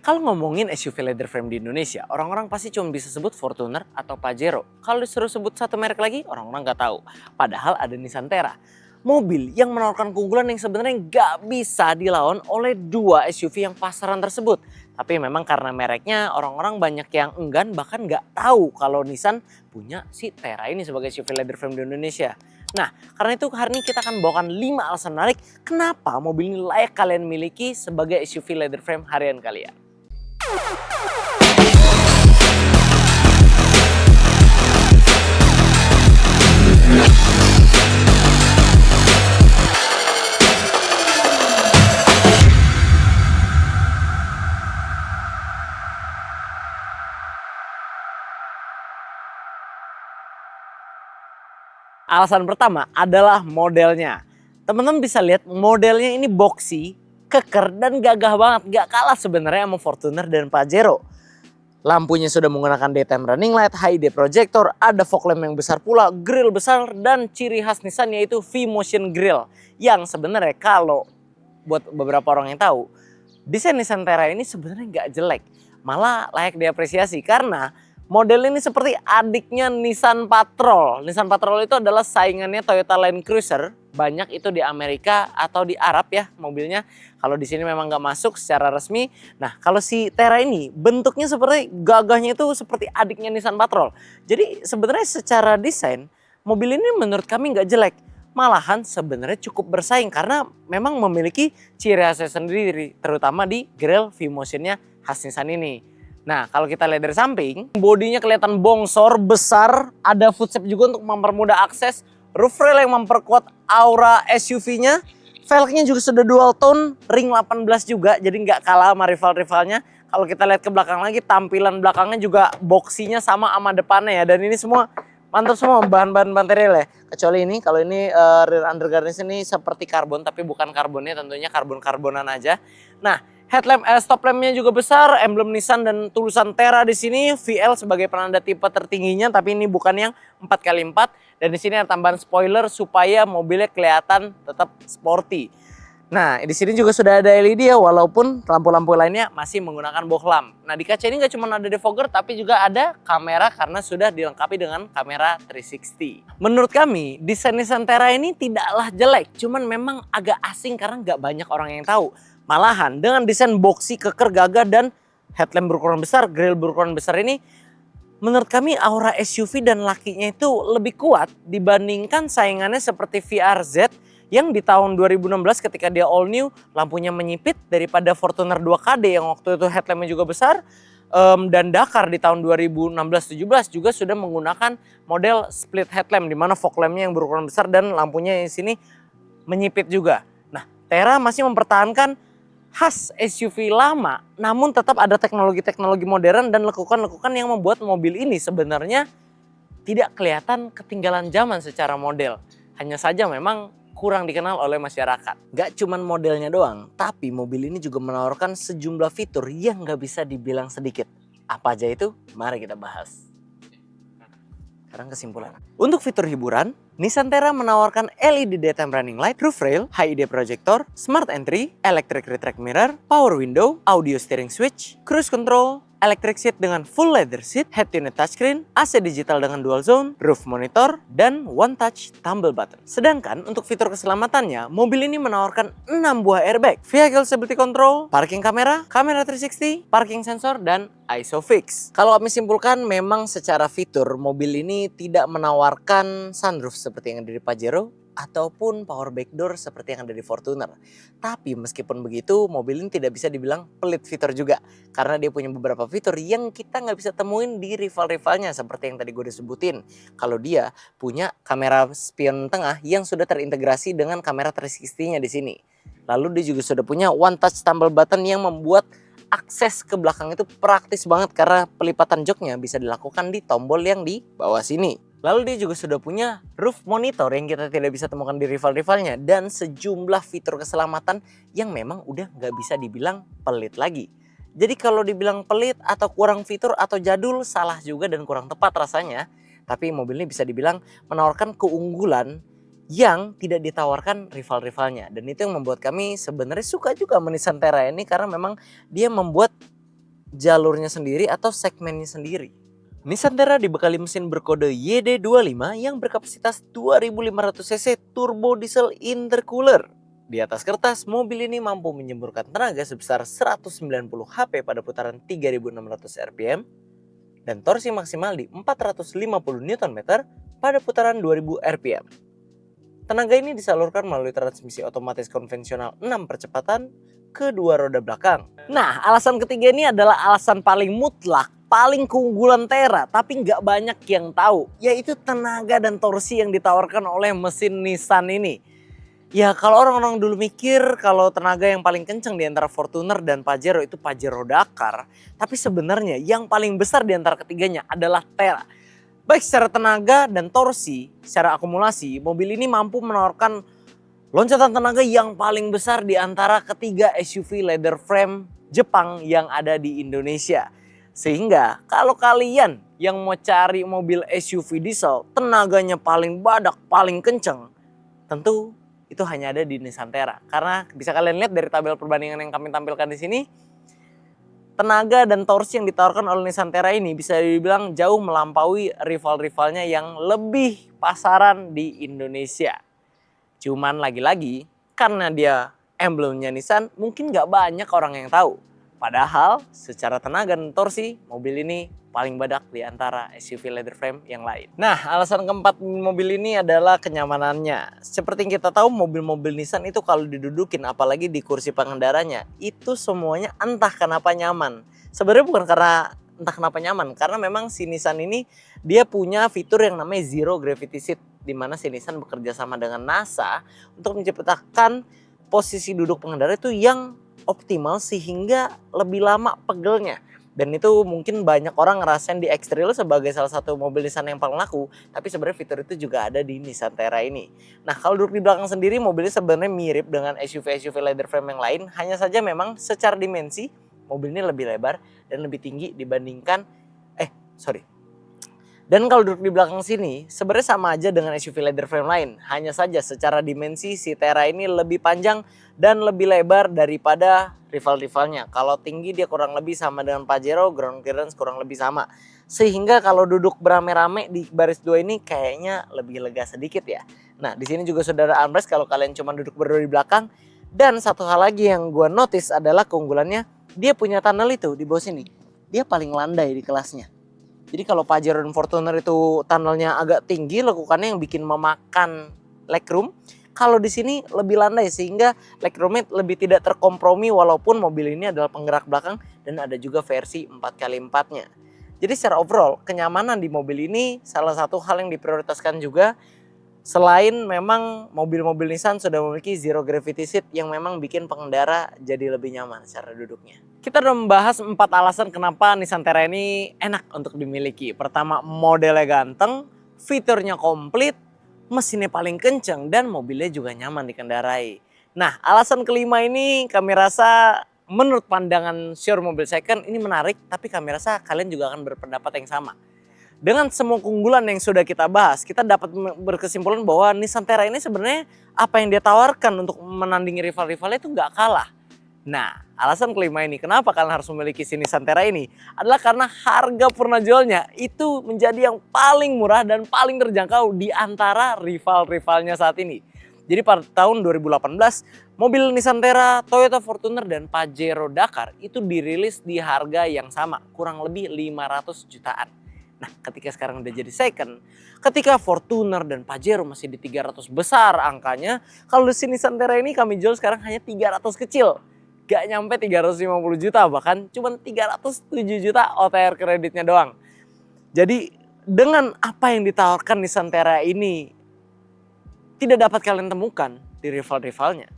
Kalau ngomongin SUV leather frame di Indonesia, orang-orang pasti cuma bisa sebut Fortuner atau Pajero. Kalau disuruh sebut satu merek lagi, orang-orang nggak tahu. Padahal ada Nissan Terra. Mobil yang menawarkan keunggulan yang sebenarnya nggak bisa dilawan oleh dua SUV yang pasaran tersebut. Tapi memang karena mereknya, orang-orang banyak yang enggan bahkan nggak tahu kalau Nissan punya si Terra ini sebagai SUV leather frame di Indonesia. Nah, karena itu hari ini kita akan bawakan 5 alasan menarik kenapa mobil ini layak kalian miliki sebagai SUV leather frame harian kalian. Alasan pertama adalah modelnya. Teman-teman bisa lihat modelnya ini boxy, keker dan gagah banget. Gak kalah sebenarnya sama Fortuner dan Pajero. Lampunya sudah menggunakan daytime running light, high-day projector, ada fog lamp yang besar pula, grill besar, dan ciri khas Nissan yaitu V-Motion Grill. Yang sebenarnya kalau buat beberapa orang yang tahu, desain Nissan Terra ini sebenarnya nggak jelek. Malah layak diapresiasi karena model ini seperti adiknya Nissan Patrol. Nissan Patrol itu adalah saingannya Toyota Land Cruiser. Banyak itu di Amerika atau di Arab ya mobilnya. Kalau di sini memang nggak masuk secara resmi. Nah kalau si Terra ini bentuknya seperti gagahnya itu seperti adiknya Nissan Patrol. Jadi sebenarnya secara desain mobil ini menurut kami nggak jelek. Malahan sebenarnya cukup bersaing karena memang memiliki ciri khasnya sendiri. Terutama di grill V-Motionnya khas Nissan ini. Nah kalau kita lihat dari samping, bodinya kelihatan bongsor, besar, ada footstep juga untuk mempermudah akses, roof rail yang memperkuat aura SUV-nya, velgnya juga sudah dual tone, ring 18 juga, jadi nggak kalah sama rival-rivalnya. Kalau kita lihat ke belakang lagi, tampilan belakangnya juga boxinya sama depannya ya, dan ini semua mantap semua bahan-bahan material ya. Kecuali ini, kalau ini rear undergarnish ini seperti karbon, tapi bukan karbonnya, tentunya karbon-karbonan aja. Nah, headlamp, stop lampnya juga besar, emblem Nissan dan tulisan Terra di sini, VL sebagai penanda tipe tertingginya, tapi ini bukan yang 4x4. Dan di sini ada tambahan spoiler supaya mobilnya kelihatan tetap sporty. Nah, di sini juga sudah ada LED ya, walaupun lampu-lampu lainnya masih menggunakan bohlam. Nah, di kaca ini nggak cuma ada defogger, tapi juga ada kamera karena sudah dilengkapi dengan kamera 360. Menurut kami, desain Nissan Terra ini tidaklah jelek, cuman memang agak asing karena nggak banyak orang yang tahu. Malahan dengan desain boxy, keker, gagah, dan headlamp berukuran besar, grill berukuran besar ini, menurut kami aura SUV dan lakinya itu lebih kuat dibandingkan saingannya seperti VRZ yang di tahun 2016 ketika dia all new lampunya menyipit daripada Fortuner 2KD yang waktu itu headlampnya juga besar. Dan Dakar di tahun 2016-17 juga sudah menggunakan model split headlamp di mana fog lampnya yang berukuran besar dan lampunya di sini menyipit juga. Nah, Terra masih mempertahankan khas SUV lama, namun tetap ada teknologi-teknologi modern dan lekukan-lekukan yang membuat mobil ini sebenarnya tidak kelihatan ketinggalan zaman secara model. Hanya saja memang kurang dikenal oleh masyarakat. Gak cuman modelnya doang, tapi mobil ini juga menawarkan sejumlah fitur yang gak bisa dibilang sedikit. Apa aja itu? Mari kita bahas. Sekarang kesimpulan. Untuk fitur hiburan, Nissan Terra menawarkan LED daytime running light, roof rail, high-day projector, smart entry, electric retract mirror, power window, audio steering switch, cruise control, electric seat dengan full leather seat, head unit touchscreen, AC digital dengan dual zone, roof monitor, dan one touch tumble button. Sedangkan untuk fitur keselamatannya, mobil ini menawarkan 6 buah airbag, vehicle stability control, parking kamera, kamera 360, parking sensor, dan ISOFIX. Kalau kami simpulkan, memang secara fitur mobil ini tidak menawarkan sunroof seperti yang ada di Pajero ataupun power back door seperti yang ada di Fortuner. Tapi meskipun begitu, mobil ini tidak bisa dibilang pelit fitur juga. Karena dia punya beberapa fitur yang kita nggak bisa temuin di rival-rivalnya seperti yang tadi gue udah sebutin. Kalau dia punya kamera spion tengah yang sudah terintegrasi dengan kamera 360-nya di sini. Lalu dia juga sudah punya one touch tumble button yang membuat akses ke belakang itu praktis banget karena pelipatan joknya bisa dilakukan di tombol yang di bawah sini. Lalu dia juga sudah punya roof monitor yang kita tidak bisa temukan di rival-rivalnya dan sejumlah fitur keselamatan yang memang udah nggak bisa dibilang pelit lagi. Jadi kalau dibilang pelit atau kurang fitur atau jadul salah juga dan kurang tepat rasanya. Tapi mobil ini bisa dibilang menawarkan keunggulan yang tidak ditawarkan rival-rivalnya. Dan itu yang membuat kami sebenarnya suka juga sama Nissan Terra ini karena memang dia membuat jalurnya sendiri atau segmennya sendiri. Nissan Terra dibekali mesin berkode YD25 yang berkapasitas 2500 cc turbo diesel intercooler. Di atas kertas, mobil ini mampu menyemburkan tenaga sebesar 190 HP pada putaran 3600 rpm dan torsi maksimal di 450 Nm pada putaran 2000 rpm. Tenaga ini disalurkan melalui transmisi otomatis konvensional 6 percepatan ke dua roda belakang. Nah, alasan ketiga ini adalah alasan paling mutlak, paling keunggulan Terra, tapi nggak banyak yang tahu, yaitu tenaga dan torsi yang ditawarkan oleh mesin Nissan ini. Ya, kalau orang-orang dulu mikir kalau tenaga yang paling kencang di antara Fortuner dan Pajero itu Pajero Dakar, tapi sebenarnya yang paling besar di antara ketiganya adalah Terra. Baik secara tenaga dan torsi, secara akumulasi, mobil ini mampu menawarkan loncatan tenaga yang paling besar di antara ketiga SUV leather frame Jepang yang ada di Indonesia. Sehingga kalau kalian yang mau cari mobil SUV diesel tenaganya paling badak, paling kenceng, tentu itu hanya ada di Nissan Terra. Karena bisa kalian lihat dari tabel perbandingan yang kami tampilkan di sini, tenaga dan torsi yang ditawarkan oleh Nissan Terra ini bisa dibilang jauh melampaui rival-rivalnya yang lebih pasaran di Indonesia. Cuman lagi-lagi karena dia emblemnya Nissan mungkin nggak banyak orang yang tahu. Padahal secara tenaga dan torsi mobil ini paling badak di antara SUV leather frame yang lain. Nah, alasan keempat mobil ini adalah kenyamanannya. Seperti yang kita tahu mobil-mobil Nissan itu kalau didudukin apalagi di kursi pengendaranya itu semuanya entah kenapa nyaman. Sebenarnya bukan karena entah kenapa nyaman, karena memang si Nissan ini dia punya fitur yang namanya Zero Gravity Seat, di mana si Nissan bekerja sama dengan NASA untuk menciptakan posisi duduk pengendara itu yang optimal sehingga lebih lama pegelnya. Dan itu mungkin banyak orang ngerasain di X-Trail sebagai salah satu mobil Nissan yang paling laku, tapi sebenarnya fitur itu juga ada di Nissan Terra ini. Nah, kalau duduk di belakang sendiri mobilnya sebenarnya mirip dengan SUV leather frame yang lain, hanya saja memang secara dimensi mobil ini lebih lebar dan lebih tinggi dibandingkan Dan kalau duduk di belakang sini, sebenarnya sama aja dengan SUV leather frame lain. Hanya saja secara dimensi si Terra ini lebih panjang dan lebih lebar daripada rival-rivalnya. Kalau tinggi dia kurang lebih sama dengan Pajero, ground clearance kurang lebih sama. Sehingga kalau duduk berame-rame di baris 2 ini kayaknya lebih lega sedikit ya. Nah, di sini juga sudah ada armrest kalau kalian cuma duduk berdua di belakang. Dan satu hal lagi yang gue notice adalah keunggulannya, dia punya tunnel itu di bawah sini. Dia paling landai di kelasnya. Jadi kalau Pajero dan Fortuner itu tunnelnya agak tinggi, lekukannya yang bikin memakan legroom. Kalau di sini lebih landai sehingga legroomnya lebih tidak terkompromi walaupun mobil ini adalah penggerak belakang dan ada juga versi 4x4-nya. Jadi secara overall kenyamanan di mobil ini salah satu hal yang diprioritaskan juga. Selain memang mobil-mobil Nissan sudah memiliki Zero Gravity Seat yang memang bikin pengendara jadi lebih nyaman secara duduknya. Kita udah membahas 4 alasan kenapa Nissan Terra ini enak untuk dimiliki. Pertama, modelnya ganteng, fiturnya komplit, mesinnya paling kenceng, dan mobilnya juga nyaman dikendarai. Nah, alasan kelima ini kami rasa menurut pandangan showroom mobil second ini menarik, tapi kami rasa kalian juga akan berpendapat yang sama. Dengan semua keunggulan yang sudah kita bahas, kita dapat berkesimpulan bahwa Nissan Terra ini sebenarnya apa yang dia tawarkan untuk menandingi rival-rivalnya itu nggak kalah. Nah, alasan kelima ini kenapa kalian harus memiliki si Nissan Terra ini adalah karena harga purna jualnya itu menjadi yang paling murah dan paling terjangkau di antara rival-rivalnya saat ini. Jadi pada tahun 2018, mobil Nissan Terra, Toyota Fortuner, dan Pajero Dakar itu dirilis di harga yang sama, kurang lebih 500 jutaan. Nah, ketika sekarang udah jadi second, ketika Fortuner dan Pajero masih di 300 besar angkanya, kalau di sini Nissan Terra ini kami jual sekarang hanya 300 kecil. Gak nyampe 350 juta, bahkan cuma 307 juta OTR kreditnya doang. Jadi dengan apa yang ditawarkan Nissan Terra ini tidak dapat kalian temukan di rival-rivalnya.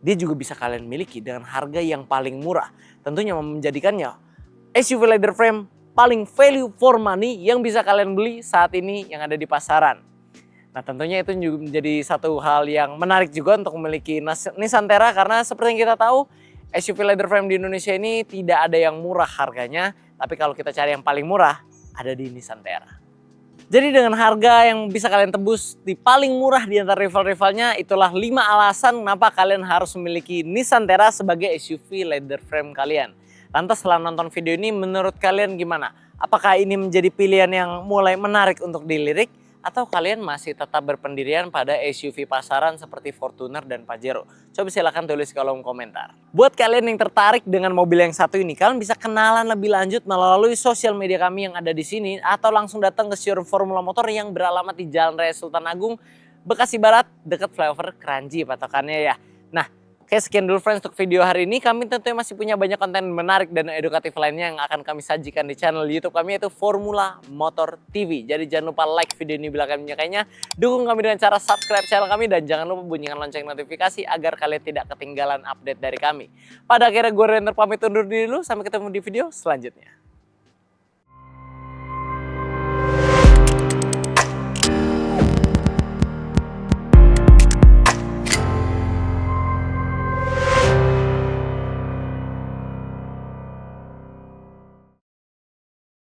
Dia juga bisa kalian miliki dengan harga yang paling murah. Tentunya menjadikannya SUV leather frame paling value for money yang bisa kalian beli saat ini yang ada di pasaran. Nah, tentunya itu juga menjadi satu hal yang menarik juga untuk memiliki Nissan Terra karena seperti yang kita tahu SUV leather frame di Indonesia ini tidak ada yang murah harganya, tapi kalau kita cari yang paling murah ada di Nissan Terra. Jadi dengan harga yang bisa kalian tebus di paling murah di antara rival-rivalnya, itulah 5 alasan kenapa kalian harus memiliki Nissan Terra sebagai SUV leather frame kalian. Lantas setelah nonton video ini menurut kalian gimana? Apakah ini menjadi pilihan yang mulai menarik untuk dilirik? Atau kalian masih tetap berpendirian pada SUV pasaran seperti Fortuner dan Pajero? Coba silahkan tulis di kolom komentar. Buat kalian yang tertarik dengan mobil yang satu ini, kalian bisa kenalan lebih lanjut melalui sosial media kami yang ada di sini, atau langsung datang ke showroom Formula Motor yang beralamat di Jalan Raya Sultan Agung, Bekasi Barat, dekat flyover Kranji patokannya ya. Nah, oke, sekian dulu friends untuk video hari ini. Kami tentunya masih punya banyak konten menarik dan edukatif lainnya yang akan kami sajikan di channel YouTube kami, yaitu Formula Motor TV. Jadi jangan lupa like video ini bila kalian menyukainya. Dukung kami dengan cara subscribe channel kami dan jangan lupa bunyikan lonceng notifikasi agar kalian tidak ketinggalan update dari kami. Pada akhirnya gue Render pamit undur diri dulu. Sampai ketemu di video selanjutnya.